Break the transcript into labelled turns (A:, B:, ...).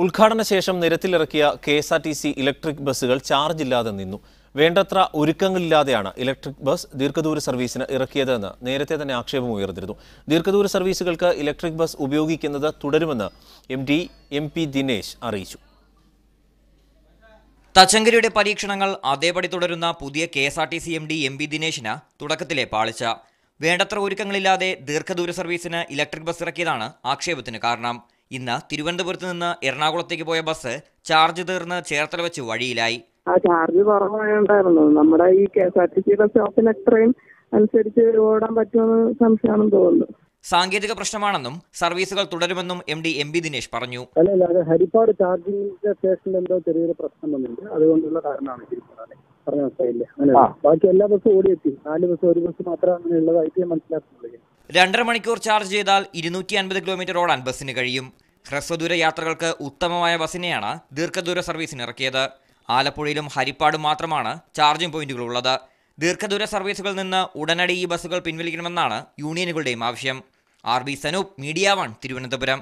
A: ഉദ്ഘാടന ശേഷം നിരത്തിലിറക്കിയ KSRTC electric ബസ്സുകൾ ചാർജ് ഇല്ലാതെ നിന്നു. വേണ്ടത്ര ഒരുക്കങ്ങളില്ലാതെയാണ് ഇലക്ട്രിക് ബസ് ദീർഘദൂര സർവീസിന് ഇറക്കിയതെന്ന് നേരത്തെ തന്നെ ആക്ഷേപം ഉയർന്നിരുന്നു. ദീർഘദൂര സർവീസുകൾക്ക് ഇലക്ട്രിക് ബസ് ഉപയോഗിക്കുന്നത് തുടരുമെന്ന് MD MP ദിനേശ് അറിയിച്ചു.
B: തച്ചങ്കരിയുടെ പരീക്ഷണങ്ങൾ അതേപടി തുടരുന്ന പുതിയ KSRTC MD MP ദിനേശിന് തുടക്കത്തിലെ പാളിച്ച. വേണ്ടത്ര ഒരുക്കങ്ങളില്ലാതെ ദീർഘദൂര സർവീസിന് ഇലക്ട്രിക് ബസ് ഇറക്കിയതാണ് ആക്ഷേപത്തിന് കാരണം. ഇന്ന് തിരുവനന്തപുരത്ത് നിന്ന് എറണാകുളത്തേക്ക് പോയ ബസ് ചാർജ് തീർന്ന് ചേർത്തല വെച്ച് വഴിയിലായി.
C: ചാർജ് കുറവായുണ്ടായിരുന്നു. നമ്മുടെ ഈ KSRTCയുടെ സ്റ്റോപ്പിന് എത്രയും അനുസരിച്ച് ഓടാൻ പറ്റുമെന്ന് സംശയമാണെന്ന് തോന്നുന്നു.
B: സാങ്കേതിക പ്രശ്നമാണെന്നും സർവീസുകൾ തുടരുമെന്നും MD MP ദിനേശ് പറഞ്ഞു.
D: അല്ല, അത് ഹരിപ്പാട് ചാർജിംഗ് സ്റ്റേഷനിൽ എന്തോ ചെറിയൊരു പ്രശ്നം വന്നിട്ടുണ്ട്. അതുകൊണ്ടുള്ള കാരണമാണ് പറഞ്ഞ മനസ്സിലായില്ലേ. അങ്ങനെ ബാക്കി എല്ലാ ബസ്സും ഓടിയെത്തി. 4 ബസ്, ഒരു ബസ് മാത്രമേ അങ്ങനെ ഉള്ളതായിട്ട് ഞാൻ മനസ്സിലാക്കുന്നുള്ളൂ.
B: 2.5 മണിക്കൂർ ചാർജ് ചെയ്താൽ 250 കിലോമീറ്റർ ഓടാൻ ബസ്സിന് കഴിയും. ഹ്രസ്വദൂര യാത്രകൾക്ക് ഉത്തമമായ ബസ്സിനെയാണ് ദീർഘദൂര സർവീസിന് ഇറക്കിയത്. ആലപ്പുഴയിലും ഹരിപ്പാടും മാത്രമാണ് ചാർജിംഗ് പോയിന്റുകൾ ഉള്ളത്. ദീർഘദൂര സർവീസുകളിൽ നിന്ന് ഉടനടി ഈ ബസ്സുകൾ പിൻവലിക്കണമെന്നാണ് യൂണിയനുകളുടെയും ആവശ്യം. RB Sanoop, media 1, Thiruvananthapuram.